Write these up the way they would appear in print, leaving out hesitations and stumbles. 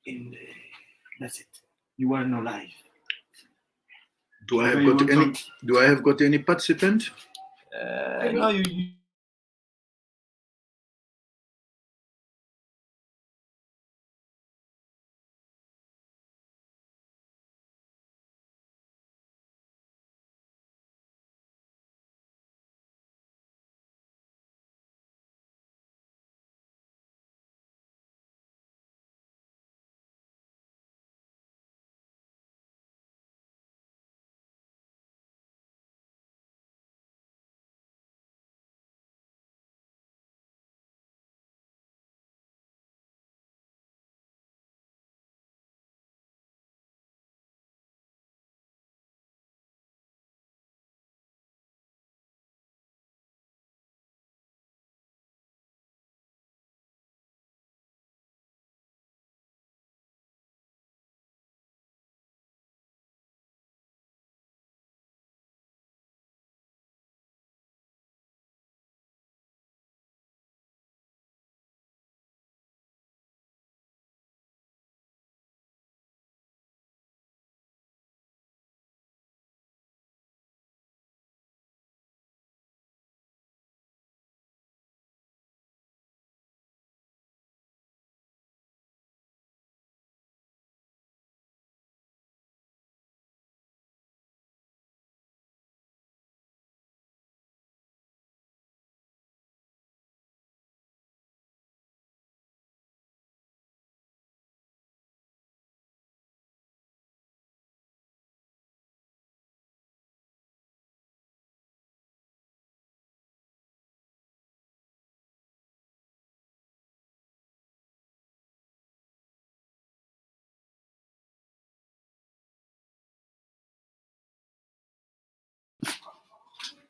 That's it. You are no life. Do I have got any participant? No, you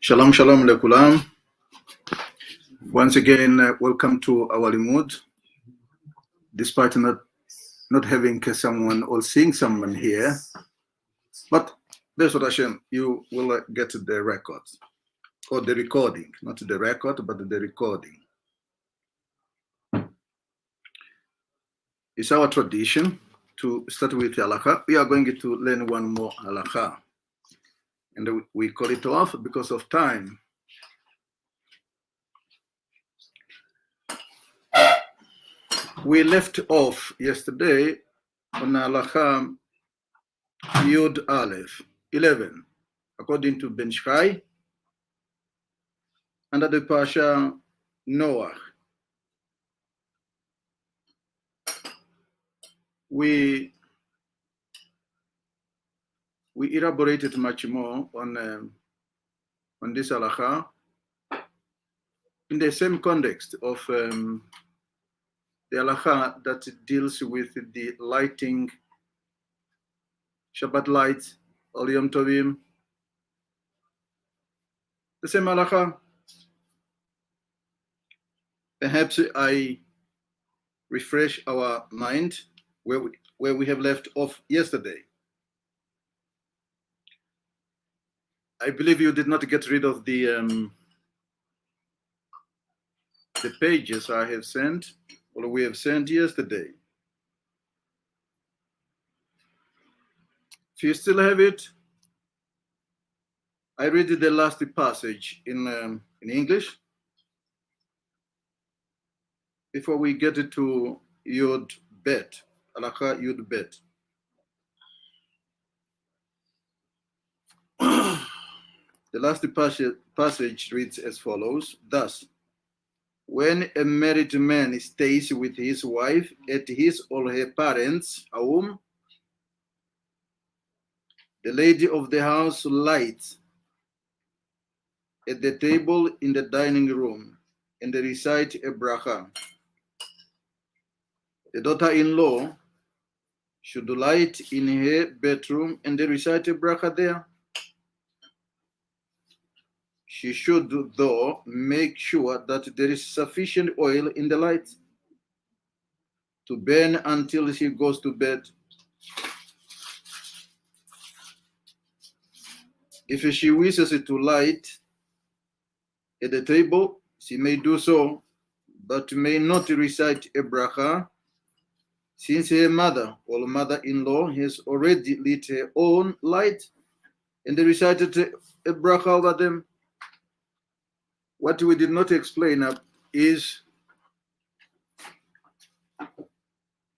Shalom, shalom lekulam. Once again, welcome to our limud. Despite not having someone or seeing someone here, but that's what Hashem, you will get the record or the recording, not the record, but the recording. It's our tradition to start with halakha. We are going to learn one more halakha, and we call it off because of time. We left off yesterday on halakha Yud Aleph 11, according to Ben Shai, under the Pasha Noah. We elaborated much more on this halakha in the same context of the halakha that deals with the lighting Shabbat lights, or Yom Tovim. The same halakha. Perhaps I refresh our mind where we have left off yesterday. I believe you did not get rid of the pages I have sent, or we have sent yesterday. If you still have it, I read the last passage in English before we get to Yud Bet, halakha Yud Bet. The last passage reads as follows: Thus, when a married man stays with his wife at his or her parents' home, the lady of the house lights at the table in the dining room and they recite a bracha. The daughter-in-law should light in her bedroom and they recite a bracha there. She should, though, make sure that there is sufficient oil in the light to burn until she goes to bed. If she wishes to light at the table, she may do so, but may not recite a bracha, since her mother or mother-in-law has already lit her own light and they recited a bracha over them. What we did not explain is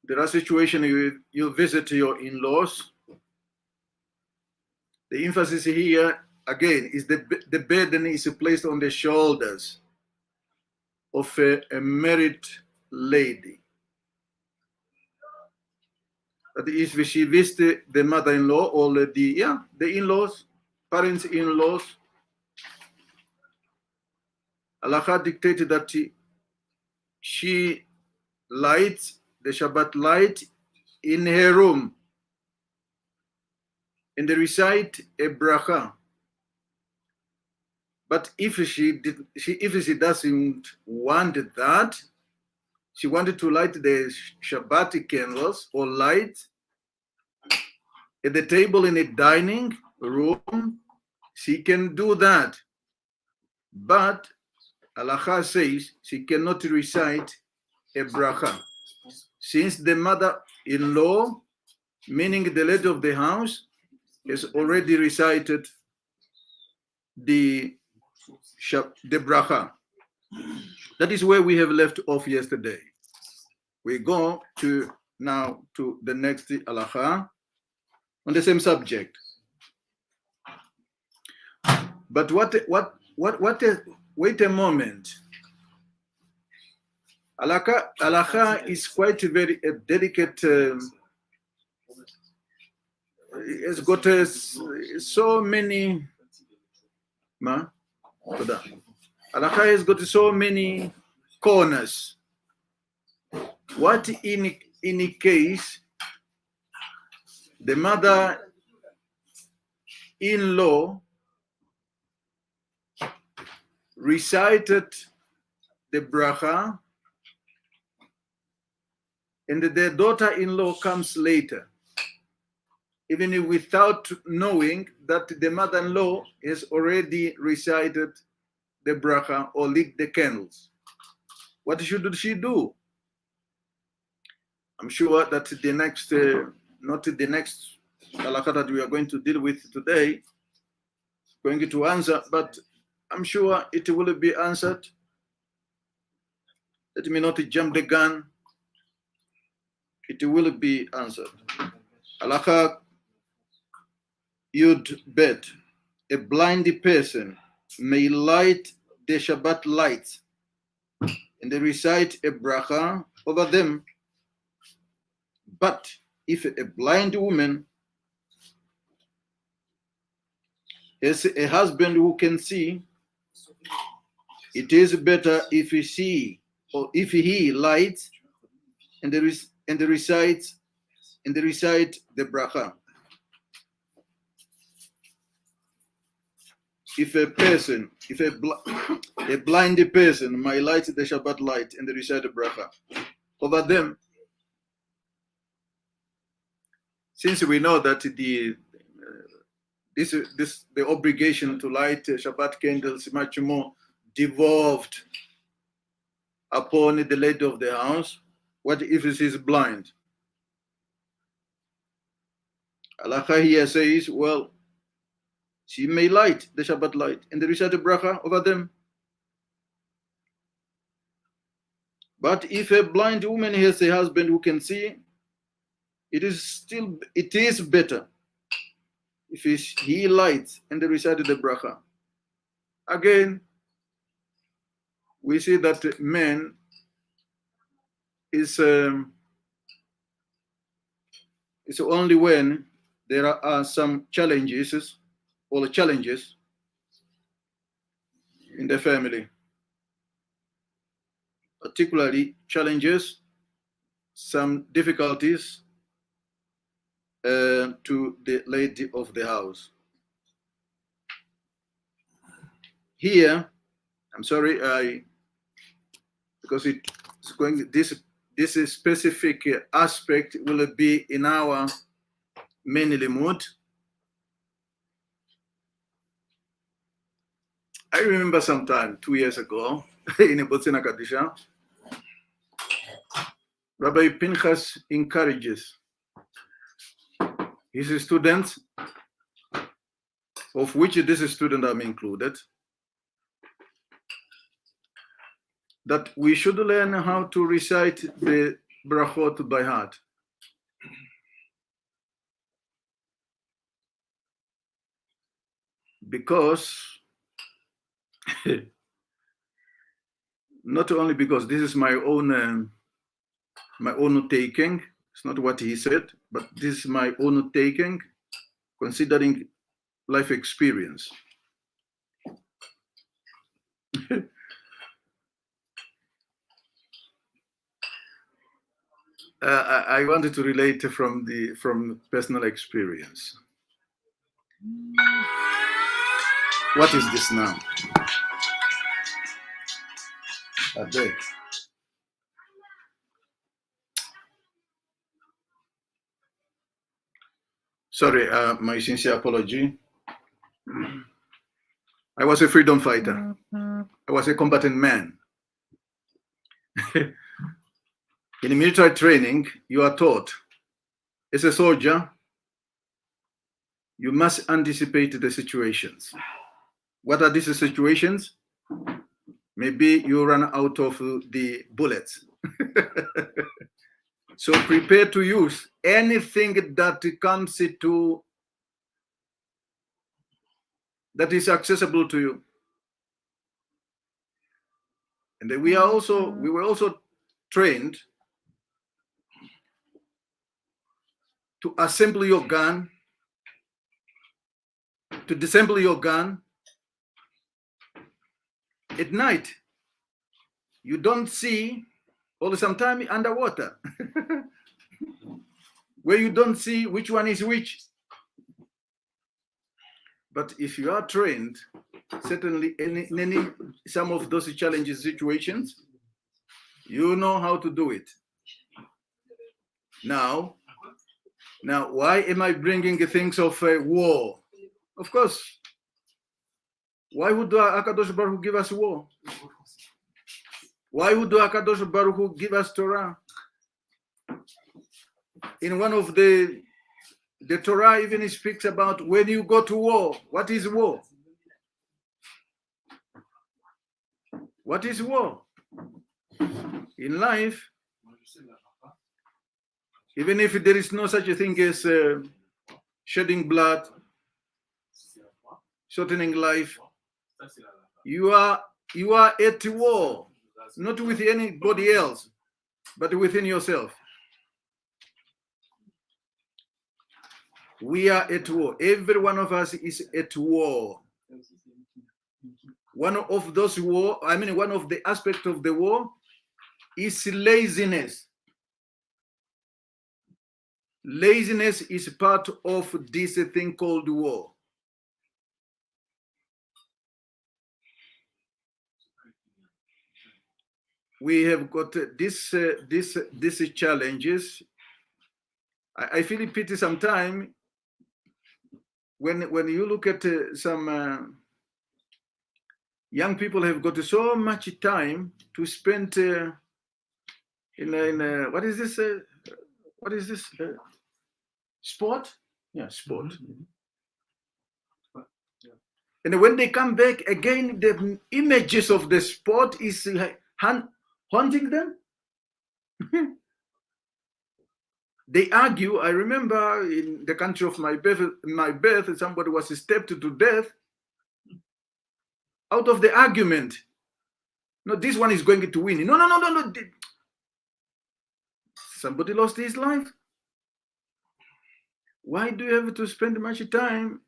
there are situations you visit your in-laws. The emphasis here, again, is the burden is placed on the shoulders of a married lady. That if she visits the mother-in-law or the in-laws, parents-in-laws, Allah dictated that she lights the Shabbat light in her room and they recite a bracha. But if she doesn't want that, she wanted to light the Shabbat candles or light at the table in a dining room, she can do that. But Allah says she cannot recite a bracha. Since the mother-in-law, meaning the lady of the house, has already recited the bracha. That is where we have left off yesterday. We go now to the next halacha on the same subject. But wait a moment. Halacha is quite very delicate. It's got so many. Halacha has got so many corners. What in a case the mother-in-law recited the bracha and the daughter-in-law comes later, even without knowing that the mother-in-law has already recited the bracha or lit the candles? What should she do? I'm sure that the next, not the next halakha that we are going to deal with today, going to answer, but I'm sure it will be answered. Let me not jump the gun. It will be answered. Halakha Yud Bet. A blind person may light the Shabbat lights and they recite a bracha over them. But if a blind woman has a husband who can see, it is better if he lights and they recite the bracha. If a blind person might light the Shabbat light and they recite the bracha over them, since we know that the obligation to light Shabbat candles is much more devolved upon the lady of the house, what if she is blind? Allah here says, well, she may light the Shabbat light and they recite the bracha over them. But if a blind woman has a husband who can see, it is better if he lights and they recite the bracha. Again, we see that man is it's only when there are some challenges in the family, particularly challenges, some difficulties to the lady of the house. Here, I'm sorry, because it's going, this specific aspect will be in our main limud. I remember sometime 2 years ago in Botswana Kadisha, Rabbi Pinchas encourages his students, of which this student I'm included, that we should learn how to recite the brachot by heart. Because, not only because this is my own taking, it's not what he said, but this is my own taking, considering life experience. I wanted to relate from personal experience. What is this now? I beg. Sorry, my sincere apology. I was a freedom fighter. I was a combatant man. In military training, you are taught, as a soldier, you must anticipate the situations. What are these situations? Maybe you run out of the bullets. So prepare to use anything that comes to, that is accessible to you. And we were also trained to assemble your gun, to disassemble your gun. At night, you don't see, or sometimes underwater, where you don't see which one is which. But if you are trained, certainly in some of those challenging situations, you know how to do it. Now, why am I bringing things of war? Of course, why would HaKadosh Baruch Hu give us war? Why would HaKadosh Baruch Hu give us Torah? In one of the Torah even speaks about when you go to war. What is war? What is war? In life, even if there is no such a thing as shedding blood, shortening life, you are at war, not with anybody else, but within yourself. We are at war. Every one of us is at war. One of those war, one of the aspects of the war is laziness. Laziness is part of this thing called war. We have got these challenges. I feel pity sometimes when you look at some young people have got so much time to spend in what is this? What is this? Sport? Yeah, sport. Mm-hmm. And when they come back again, the images of the sport is haunting them. They argue. I remember in the country of my birth, somebody was stabbed to death out of the argument. No, this one is going to win. No. Somebody lost his life. Why do you have to spend much time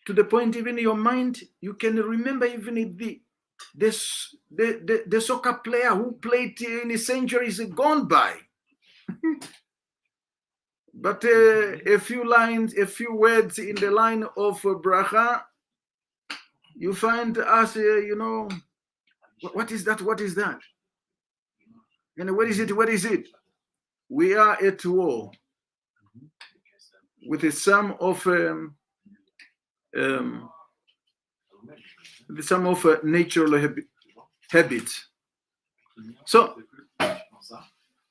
to the point even in your mind you can remember even the soccer player who played in centuries gone by? But a few lines, a few words in the line of bracha, you find us, what is that? What is that? And what is it? What is it? We are at war with some of natural habits. So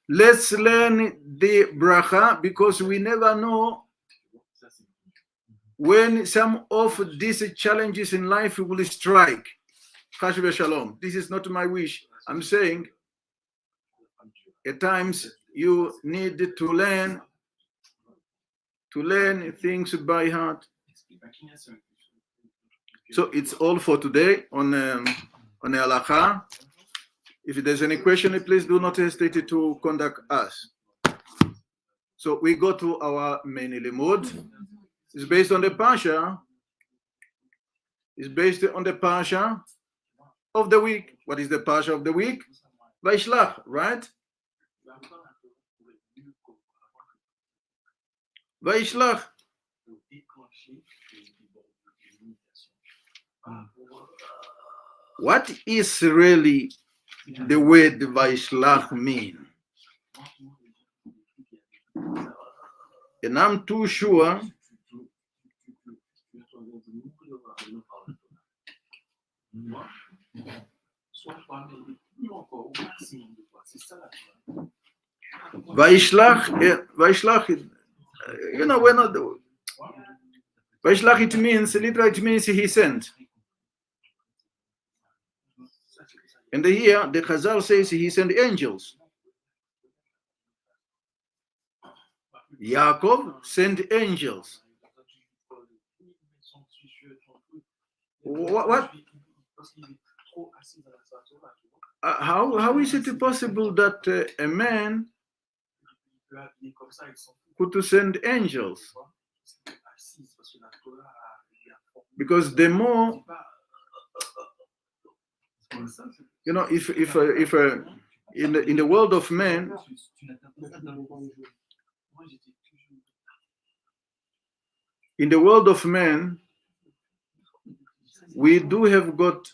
let's learn the bracha, because we never know when some of these challenges in life will strike. Chas v'shalom. This is not my wish. I'm saying at times you need to learn things by heart. So it's all for today on the halacha. If there's any question, please do not hesitate to contact us. So we go to our main limud. It's based on the Parsha. It's based on the Parsha of the week. What is the Parsha of the week? Vaishlach, right? Vaishlach. What is really the word Vaishlach mean? And I'm too sure Vaishlach, you know, we're not. Vaishlach, it means, literally, it means he sent. And here, the Chazal says he sent angels. Yaakov sent angels. What? How is it possible that a man could send angels? Because the more, you know, if in the world of men, we do have got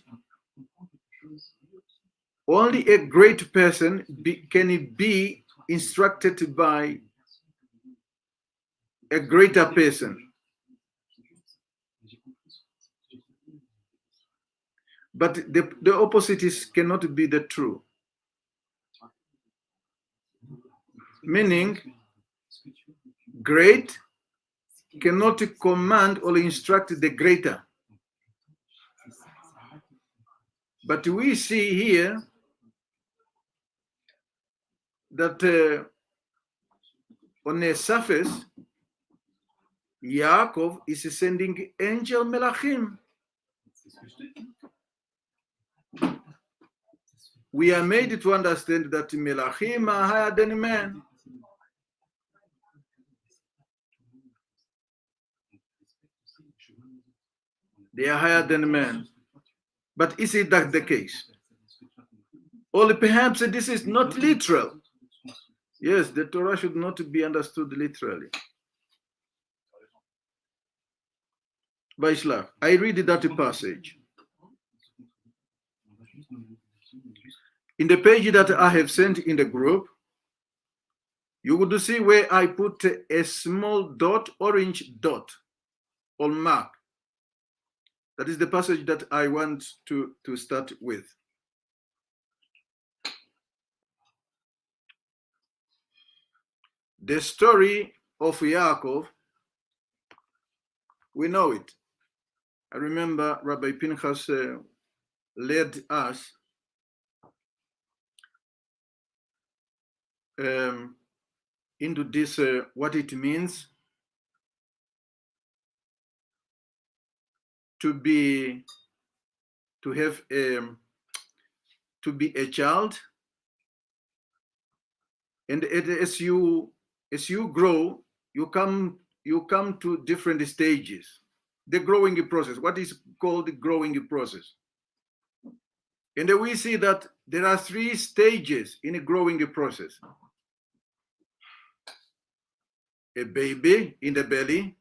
only a great person can be instructed by a greater person. But the opposite cannot be the true. Meaning, great cannot command or instruct the greater. But we see here that on the surface, Yaakov is sending angel melachim. We are made to understand that melachim are higher than men. They are higher than men. But is it that the case? Or perhaps this is not literal. Yes, the Torah should not be understood literally. Vaishlach, I read that passage. In the page that I have sent in the group, you would see where I put a small dot, orange dot, or mark. That is the passage that I want to start with. The story of Yaakov, we know it. I remember Rabbi Pinchas led us into this, what it means to be a child, and as you grow, you come to different stages. The growing process, what is called the growing process. And we see that there are 3 stages in a growing process. A baby in the belly,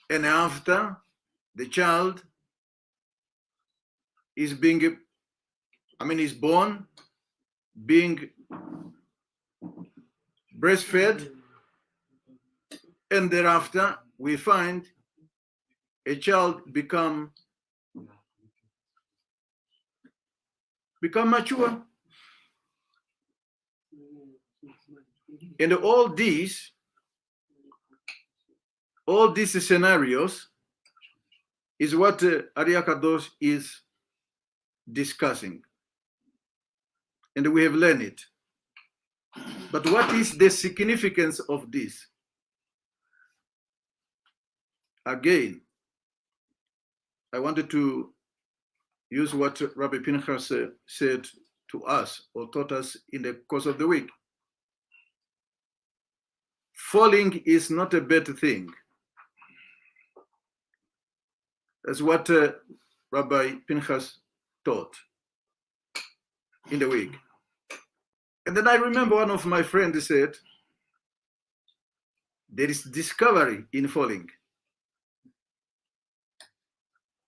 and after the child is born, being breastfed, and thereafter we find a child become become mature. And all these scenarios is what Arya Kadosh is discussing. And we have learned it. But what is the significance of this? Again, I wanted to use what Rabbi Pinchas said to us or taught us in the course of the week. Falling is not a bad thing. That's what Rabbi Pinchas taught in the week. And then I remember one of my friends said, there is discovery in falling.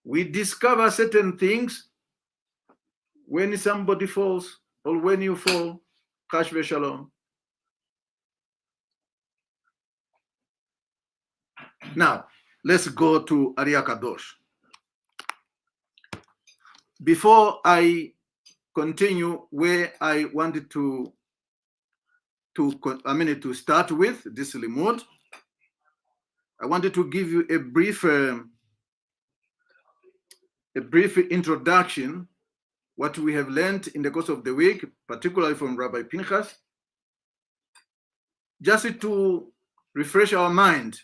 We discover certain things when somebody falls or when you fall. Kash v'shalom. Now, let's go to Arya Kadosh. Before I continue where I wanted to start with this limud, I wanted to give you a brief introduction, what we have learned in the course of the week, particularly from Rabbi Pinchas, just to refresh our mind.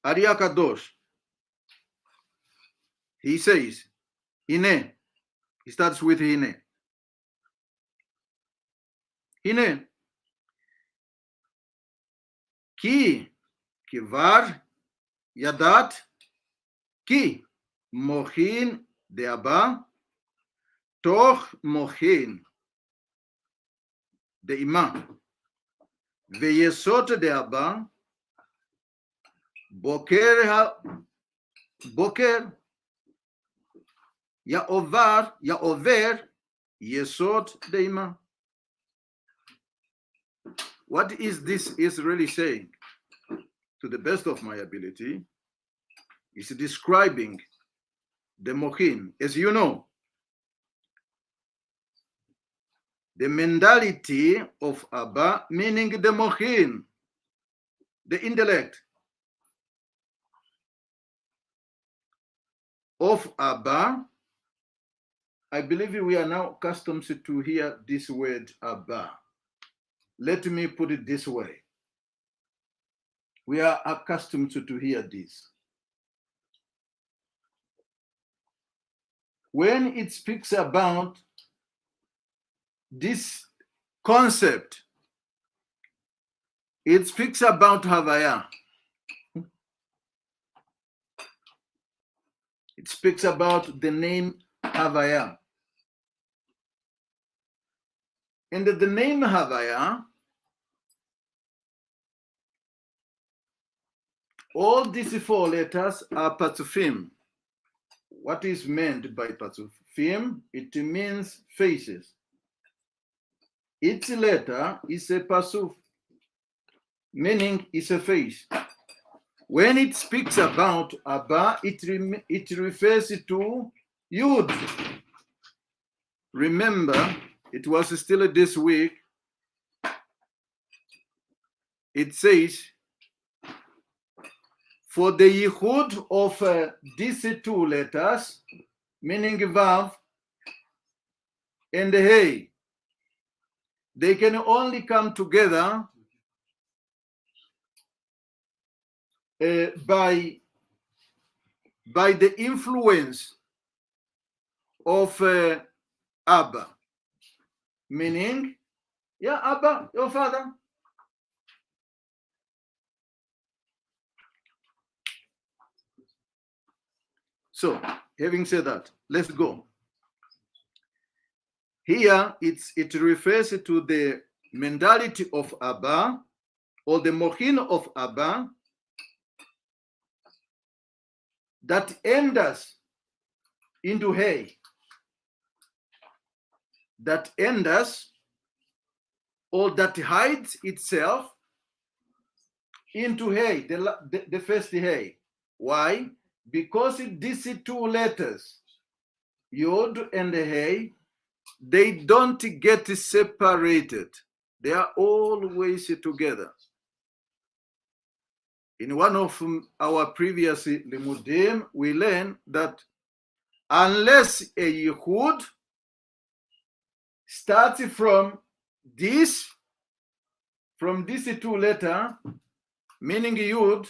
Arya Kadosh, he says, Hine, he starts with Hine. Hine, ki kivar yadat ki mochin de'aba toch mochin de'ima ve'yesot de'aba boker ya'over yesot de'ima. What is this is really saying? To the best of my ability, is describing the mochin. As you know, the mentality of Abba, meaning the mochin, the intellect of Abba. I believe we are now accustomed to hear this word Abba. Let me put it this way. We are accustomed to hear this. When it speaks about this concept, it speaks about Havaya. It speaks about the name Havaya. And the name Havaya, all these four letters are Patsufim. What is meant by Patsufim? It means faces. Each letter is a Pasuf, meaning it's a face. When it speaks about Abba, it refers to Yud. Remember, it was still this week. It says, for the yichud of these two letters, meaning Vav and Hey, they can only come together by the influence of Abba, meaning, yeah, Abba, your father. So, having said that, let's go. Here, it refers to the mentality of Abba, or the mochin of Abba, that enters into Hey, that enters or that hides itself into Hey, the first Hey. Why? because these two letters, Yod and Hey, they don't get separated. They are always together. In one of our previous limudim, we learned that unless a Yehud starts from these two letters, meaning Yud,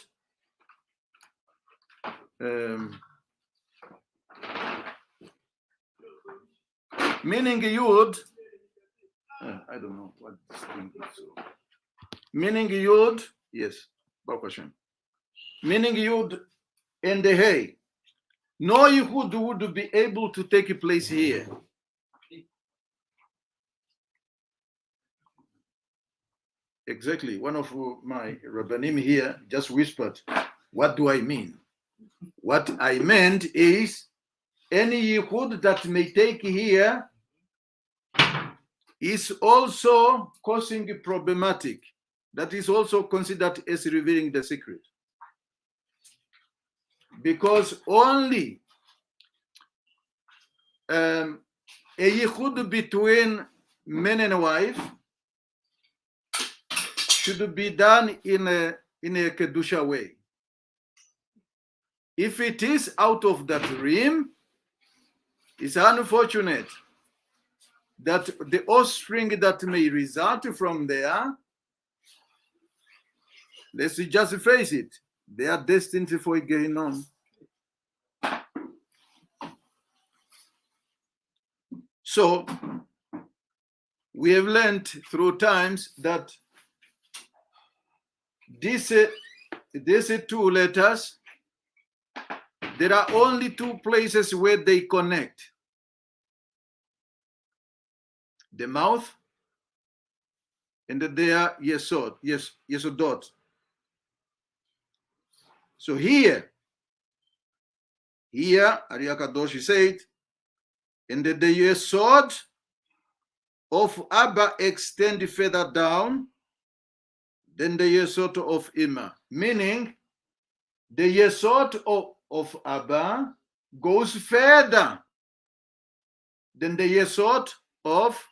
meaning Yud, I don't know what this thing is. So. Meaning Yud, yes, Baruch Hashem. Meaning Yud and the Hey. No Yehud would be able to take a place here. Exactly. One of my Rabbanim here just whispered, what do I mean? What I meant is any Yehud that may take here is also causing a problematic. That is also considered as revealing the secret. Because only a Yehud between man and wife should be done in a Kedusha way. If it is out of that rim, it's unfortunate that the offspring that may result from there, let's just face it, they are destined for a Gehinnom. So, we have learned through times that these two letters, there are only two places where they connect. The mouth and their Yesod, Yesodot. So here, Ari HaKadosh said, and the Yesod of Abba extend further down than the Yesod of Ima. Meaning, the Yesod of Abba goes further than the Yesod of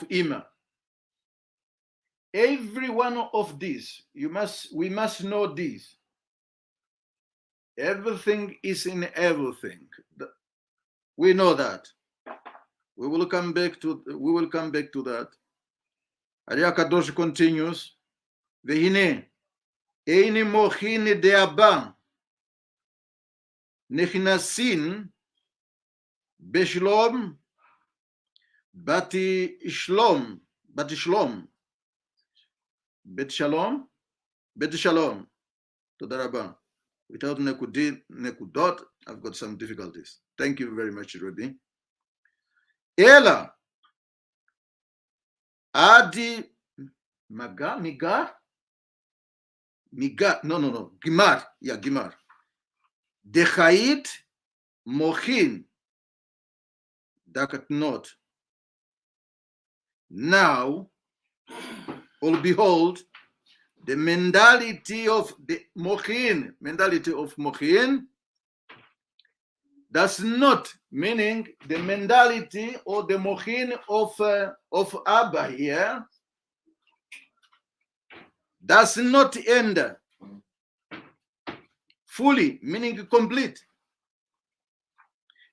Ima. Every one of these, we must know this. Everything is in everything. We know that. We will come back to that. Ari HaKadosh continues, Vehine, Eini mochin de'aba, nechnasin, beshlom, bati shalom, bet shalom, Toda Rabba. Without nekudot, I've got some difficulties. Thank you very much, Rudy. Ela, adi, gimar, gimar. Dechait, mochin, dakat not. Now, or behold, the mentality of mochin does not, meaning the mentality or the mochin of Abba here does not end fully, meaning complete,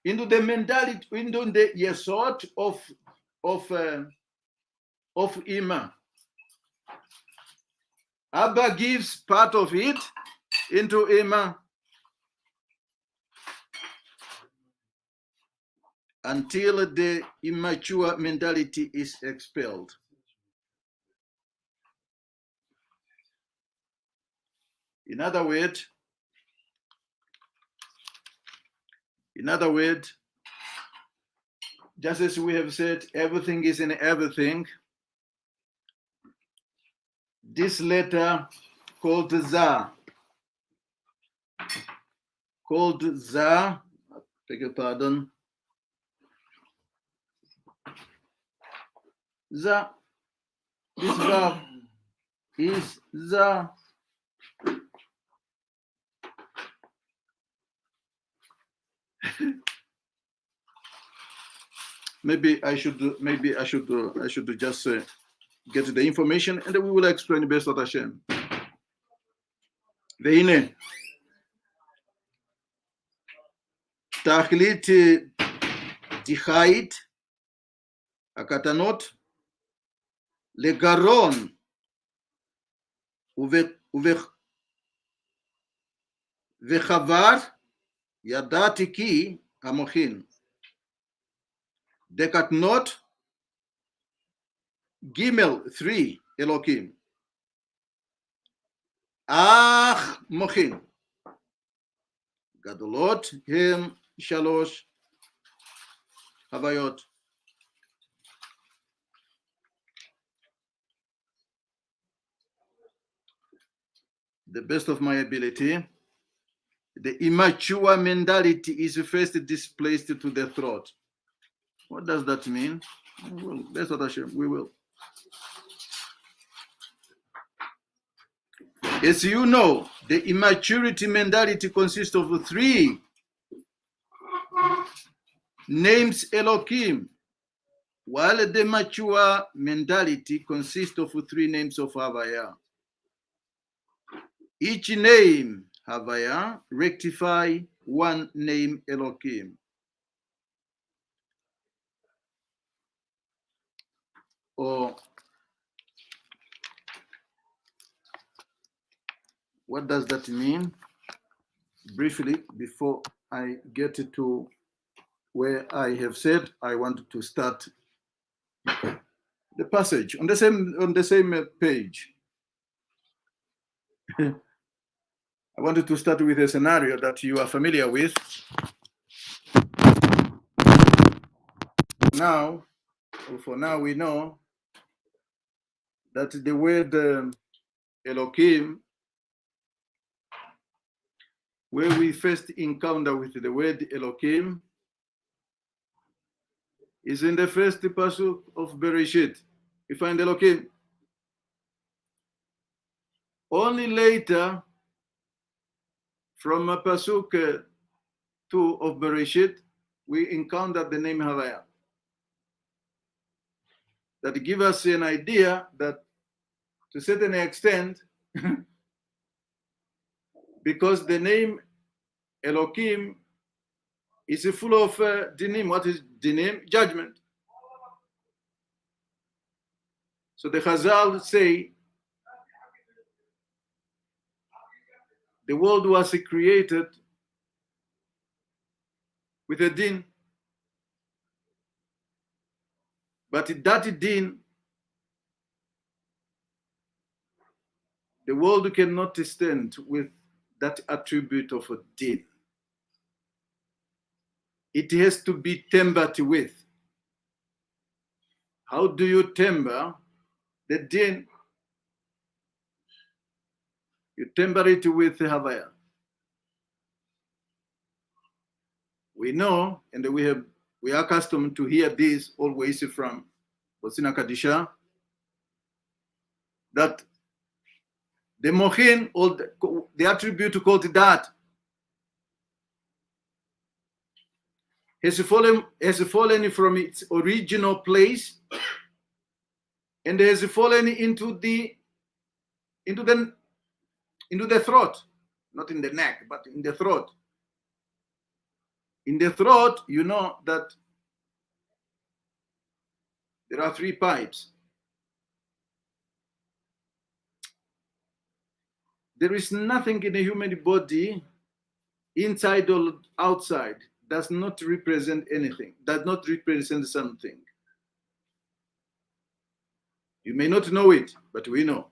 into the mentality, into the Yesod of Ima. Abba gives part of it into Ima until the immature mentality is expelled. In other words, just as we have said, everything is in everything. This letter called Za, beg your pardon, Za, this verb is Za. maybe I should just get the information, and then we will explain Besot Hashem. והנה, תכלית תיכאית הקטנות לגרון וחבר ידעתי כי המוחין דקטנות גימל 3 אלוקים אך מוחין גדולות הם 3 הוויות. The best of my ability, the immature mentality is first displaced to the throat. What does that mean? Well, that's what we will. As you know, the immaturity mentality consists of 3 names Elohim, while the mature mentality consists of 3 names of Havaya. Each name Havaya rectify 1 name Elohim. Or what does that mean? Briefly, before I get to where I have said, I want to start the passage on the same page. I wanted to start with a scenario that you are familiar with. Now, for now, we know that the word Elohim, where we first encounter with the word Elohim, is in the first pasuk of Bereshit. We find Elohim. Only later, from pasuk 2 of Bereshit, we encounter the name Havaya. That gives us an idea that, to a certain extent, because the name Elohim is full of dinim. What is dinim? Judgment. So the Chazal say the world was created with a din, but that din, the world cannot stand with that attribute of a din. It has to be tempered with. How do you temper the din? You temper it with Havaya. We know, and we are accustomed to hear this always from Bosina Kadisha, that the Mochin, or the attribute called that, has fallen from its original place and has fallen into the throat, not in the neck, but in the throat. In the throat, you know that there are 3 pipes. There is nothing in the human body, inside or outside, does not represent anything, does not represent something. You may not know it, but we know.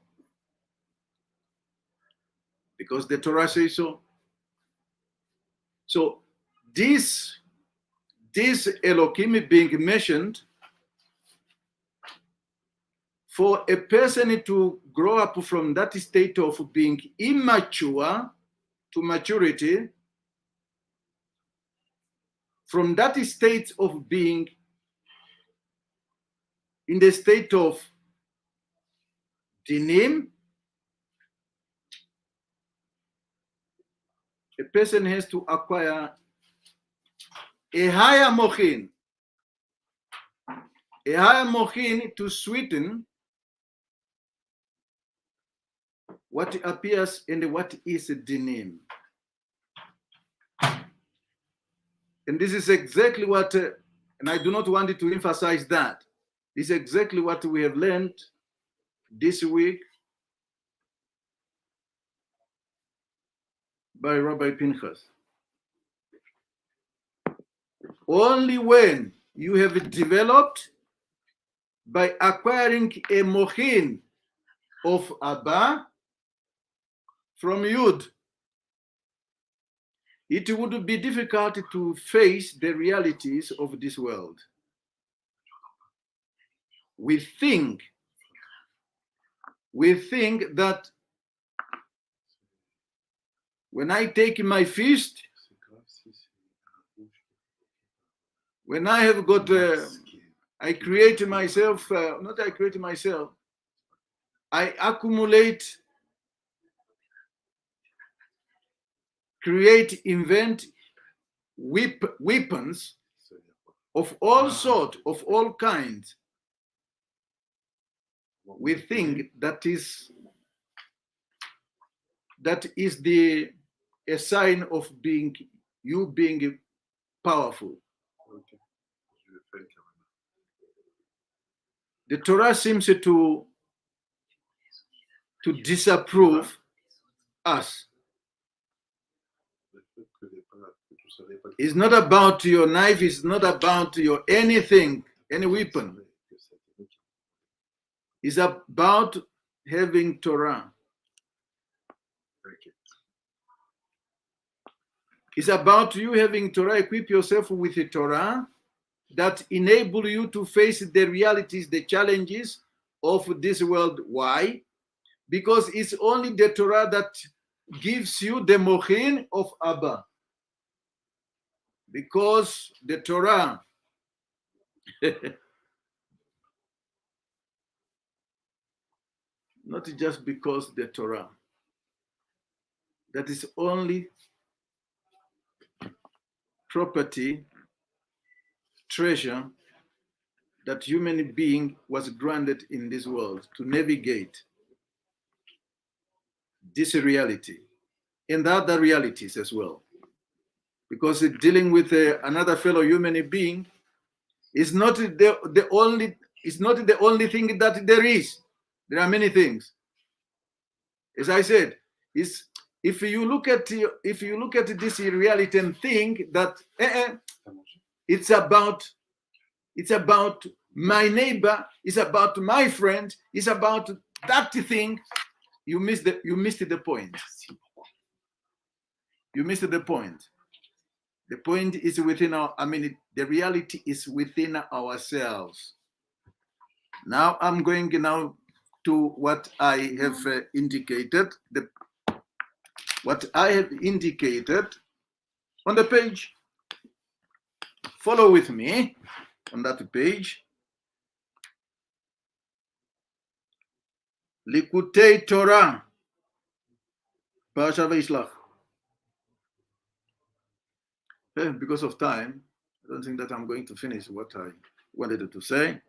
Because the Torah says so. So this Elohim being mentioned, for a person to grow up from that state of being immature to maturity, from that state of being in the state of dinim, a person has to acquire a higher mochin. A higher mochin to sweeten what appears and what is dinim. And this is exactly what, and I do not want to emphasize that. This is exactly what we have learned this week by Rabbi Pinchas. Only when you have developed by acquiring a mochin of Abba from Yud, it would be difficult to face the realities of this world. We think that when I take my feast, when I have got, I create myself, I accumulate, create, invent weapons of all sorts, of all kinds. We think that is a sign of being powerful. The Torah seems to disapprove us. It's not about your knife, it's not about your anything, any weapon. It's about having Torah. It's about you having Torah, equip yourself with the Torah that enable you to face the realities, the challenges of this world. Why? Because it's only the Torah that gives you the mochin of Abba. Because the Torah not just because the Torah, that is only property, treasure that human being was granted in this world to navigate this reality and the other realities as well. Because dealing with another fellow human being is not the only thing that there is. There are many things. As I said, if you look at this reality and think that it's about my neighbor, it's about my friend, it's about that thing, you missed the point. You missed the point. The point is within the reality is within ourselves. Now I'm going to what I have indicated. What I have indicated on the page. Follow with me on that page. Likutei Torah, Parashat Vayishlach. Because of time, I don't think that I'm going to finish what I wanted to say.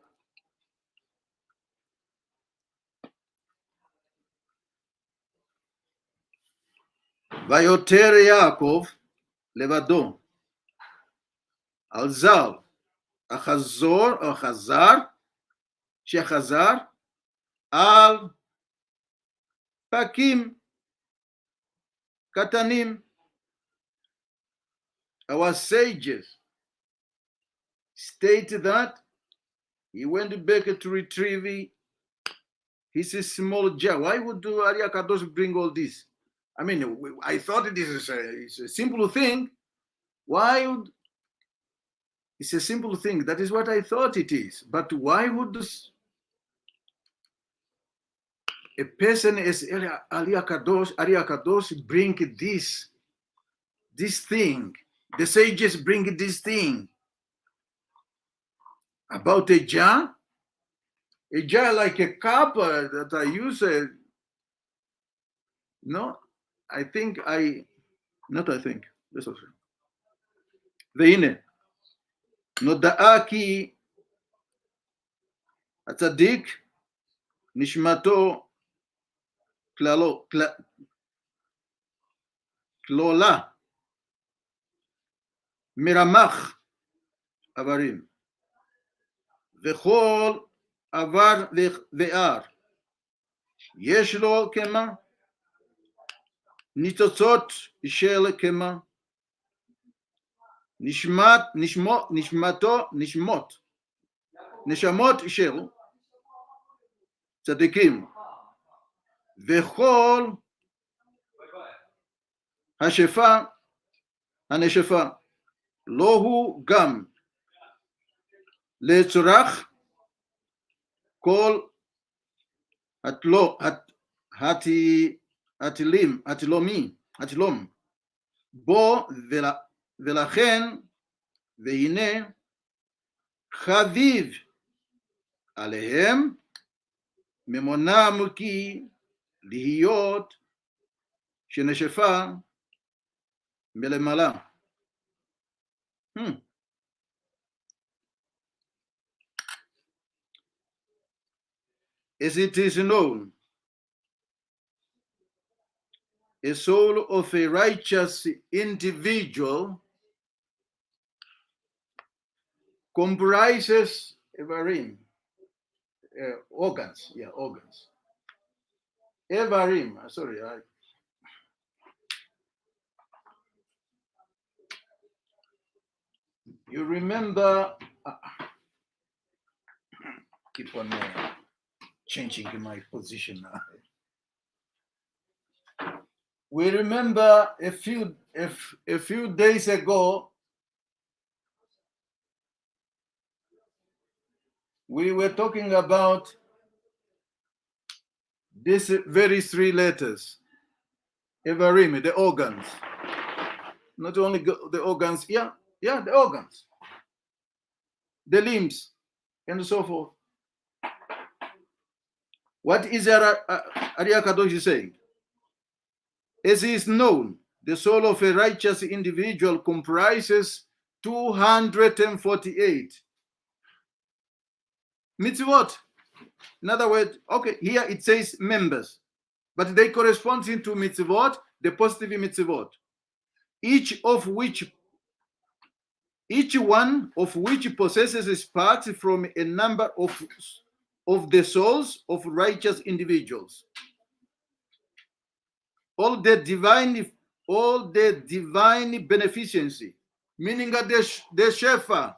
Vayoter Yaakov levado al zal achazar shechazar al pakim katanim. Our sages state that he went back to retrieve his small jar. Why would Ari Kadosh bring all this? I mean, I thought this is a simple thing. Why would it's a simple thing? That is what I thought it is. But why would a person as Ari Kadosh bring this thing? The sages bring this thing about a jar like a cup that I use. That's also. Veine, נודעה כי הצדיק נשמתו כלולה מרמ"ח איברים, וכל איבר ואר יש לו כמה ניצוצות של כמה נשמות של צדיקים, וכל הנשפה לא הוא גם לצורך כל התלום בו, ולכן והנה חביב עליהם ממונם כי להיות שנשפה מלמעלה. As it is known, a soul of a righteous individual comprises organs. Evarim, sorry. You remember, keep on changing my position now. We remember a few days ago, we were talking about these very three letters, Evarim, the organs. Not only the organs, the organs, the limbs, and so forth. What is Ariya Kadosh saying? As is known, the soul of a righteous individual comprises 248 mitzvot. In other words, okay, here it says members, but they correspond to mitzvot, the positive mitzvot, each one of which possesses parts from a number of the souls of righteous individuals. All the divine beneficency, meaning that the shefa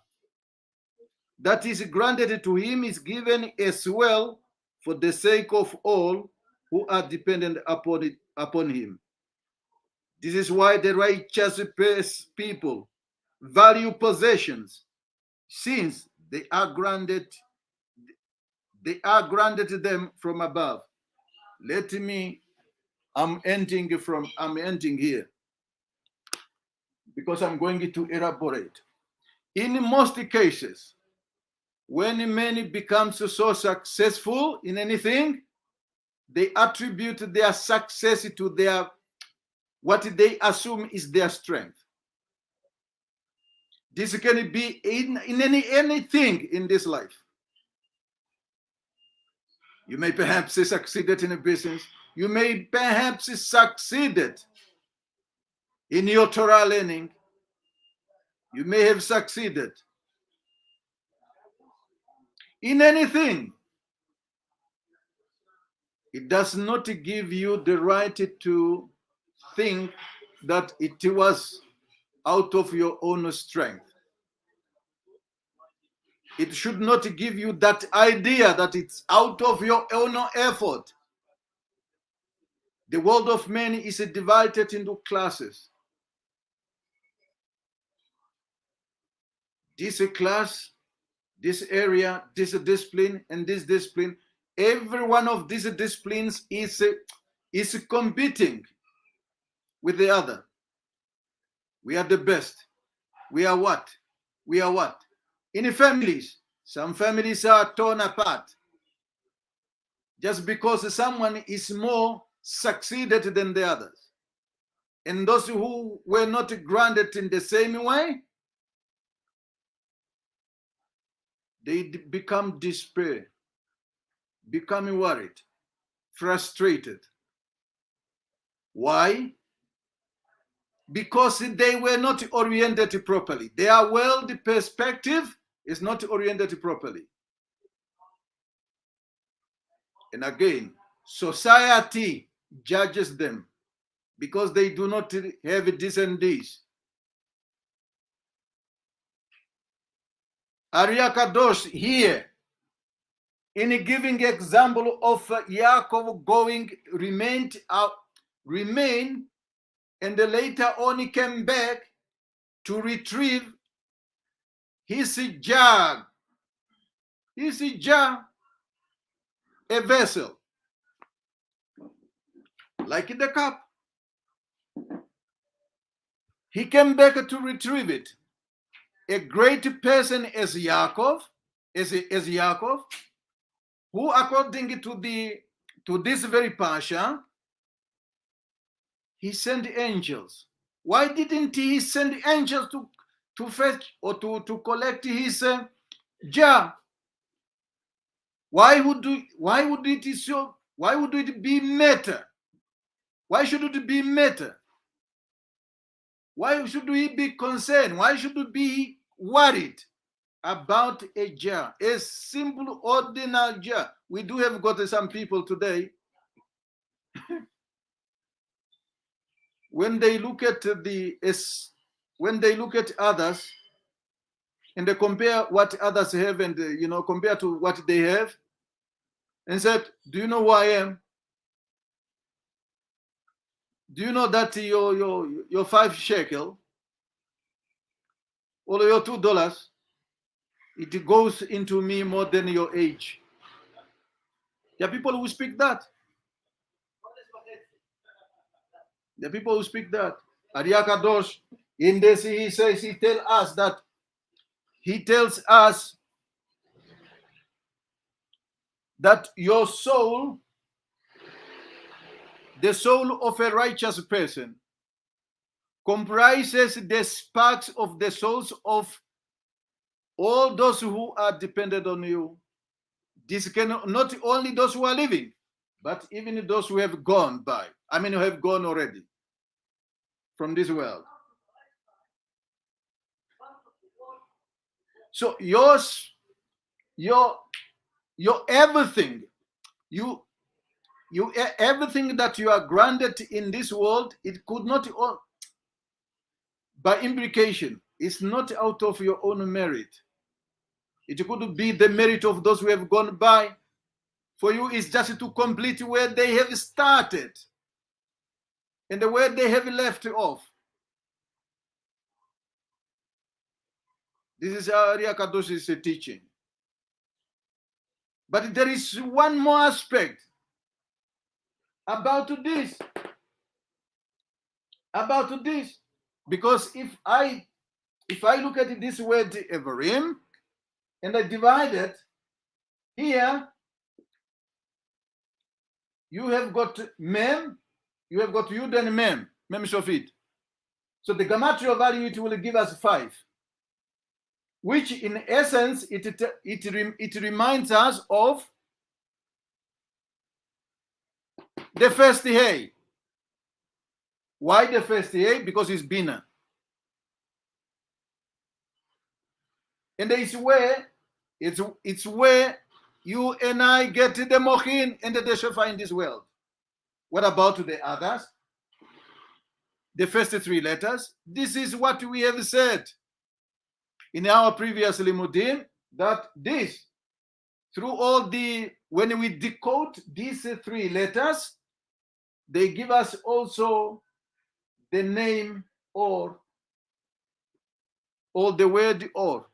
that is granted to him is given as well for the sake of all who are dependent upon him. This is why the righteous people value possessions, since they are granted to them from above. I'm ending here because I'm going to elaborate. In most cases, when men become so successful in anything, they attribute their success to what they assume is their strength. This can be in anything in this life. You may perhaps succeeded in a business. You may perhaps succeeded in your Torah learning. You may have succeeded in anything. It does not give you the right to think that it was out of your own strength. It should not give you that idea that it's out of your own effort. The world of men is divided into classes. This class, this area, this discipline, and this discipline. Every one of these disciplines is competing with the other. We are the best. We are what? We are what? In families, some families are torn apart just because someone is more succeeded than the others. And those who were not granted in the same way, they become despair, becoming worried, frustrated. Why? Because they were not oriented properly. Their world perspective is not oriented properly. And again, society judges them because they do not have decent days. Arya Kadosh here, in a giving example of Yaakov going, remain, and later on he came back to retrieve his jar, a vessel, like in the cup. He came back to retrieve it. A great person as Yaakov, who according to this very Pasha, he sent angels. Why didn't he send angels to fetch or to collect his jar? Why would it be matter? Why should it be matter? Why should we be concerned? Why should we be worried about a jar, a simple, ordinary jar? We do have got some people today, when they look at others and they compare what others have and compare to what they have, and said, "Do you know who I am? Do you know that your 5 shekel or your $2, it goes into me more than your age?" There are people who speak that. The people who speak that. Arya Kadosh, in this he tells us that your soul, the soul of a righteous person, comprises the sparks of the souls of all those who are dependent on you. This can not only those who are living, but even those who have gone by. Who have gone already from this world. So your everything, everything that you are granted in this world, it could not, by implication, it's not out of your own merit. It could be the merit of those who have gone by. For you, it's just to complete where they have started and where they have left off. This is Arya Kadosh's teaching. But there is one more aspect about this. Because if I look at this word Evarim and I divide it, here you have got Mem, you have got Yud and Mem Shofit. So the gematria value, it will give us 5, which in essence it reminds us of the first Hey. Why the first Hey? Because it's Bina. And it's where you and I get the Mochin and the Shefa in this world. What about the others? The first 3 letters. This is what we have said in our previous Limudim, that this, through all when we decode these 3 letters, they give us also the name or the word or,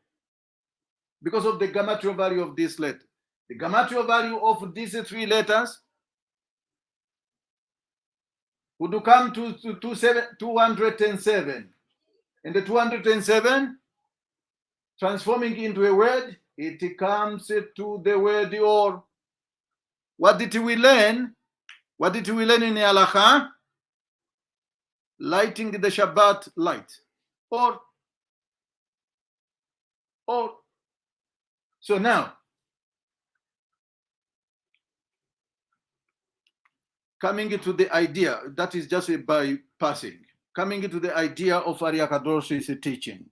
because of the gematria value of this letter. The gematria value of these 3 letters would come to 207. And the 207, transforming into a word, it comes to the word or. What did we learn? What did we learn in the Halacha? Lighting the Shabbat light. Or. So now, coming into the idea, that is just by passing, coming into the idea of Ari Akadosh's teaching.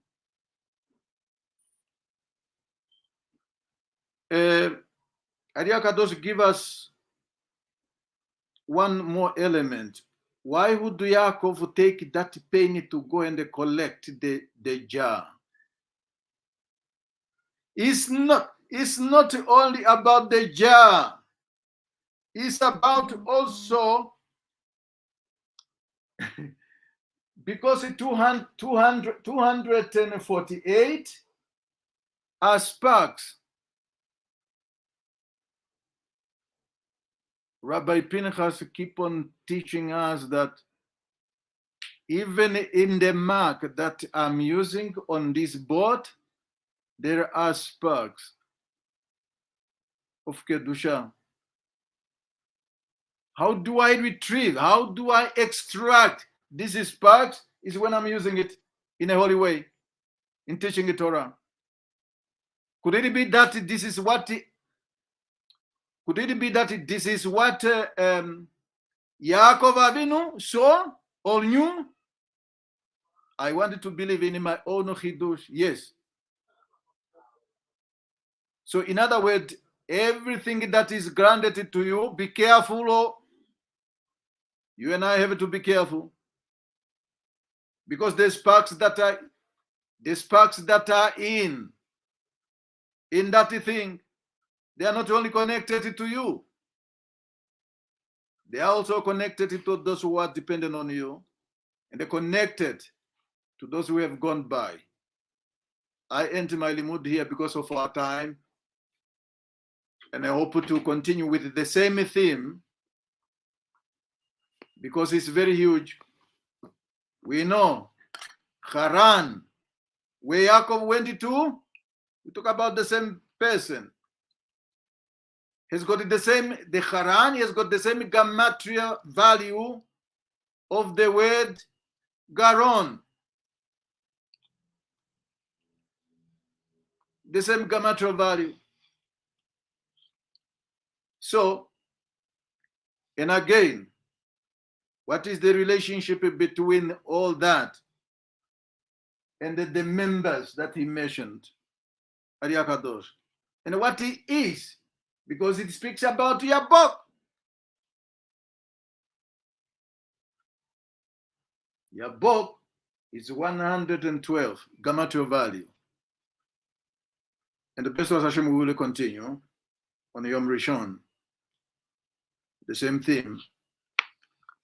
Ari Akadosh give us one more element. Why would Yaakov take that pain to go and collect the jar? It's not only about the jar. It's about also, because 248 are sparks. Rabbi Pinchas keep on teaching us that even in the mark that I'm using on this board, there are sparks of Kedusha. How do I retrieve? How do I extract these sparks? Is when I'm using it in a holy way, in teaching the Torah. Could it be that this is what Yaakov Avinu saw or knew? I wanted to believe in my own chidush. Yes. So in other words, everything that is granted to you, be careful. Oh, you and I have to be careful, because the sparks that are in that thing, they are not only connected to you, they are also connected to those who are dependent on you, and they're connected to those who have gone by. I end my limud here because of our time, and I hope to continue with the same theme, because it's very huge. We know Haran, where Yaakov went to, we talk about the same person. He's got the Haran, he has got the same gematria value of the word Garon. The same gematria value. So, and again, what is the relationship between all that and the members that he mentioned, Ari Akadosh, and what he is? Because it speaks about Yabok. Yabok is 112 gematria value. And the best of Hashem, we will continue on Yom Rishon, the same theme.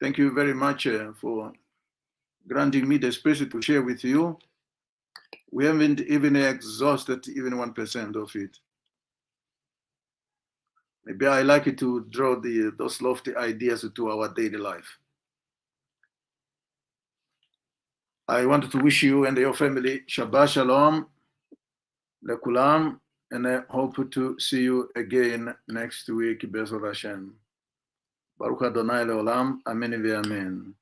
Thank you very much for granting me the space to share with you. We haven't even exhausted even 1% of it. Maybe I like it to draw those lofty ideas to our daily life. I wanted to wish you and your family Shabbat Shalom, Lekulam, and I hope to see you again next week, Bezrat Hashem. Baruch Adonai Leolam, Amen ve'amen.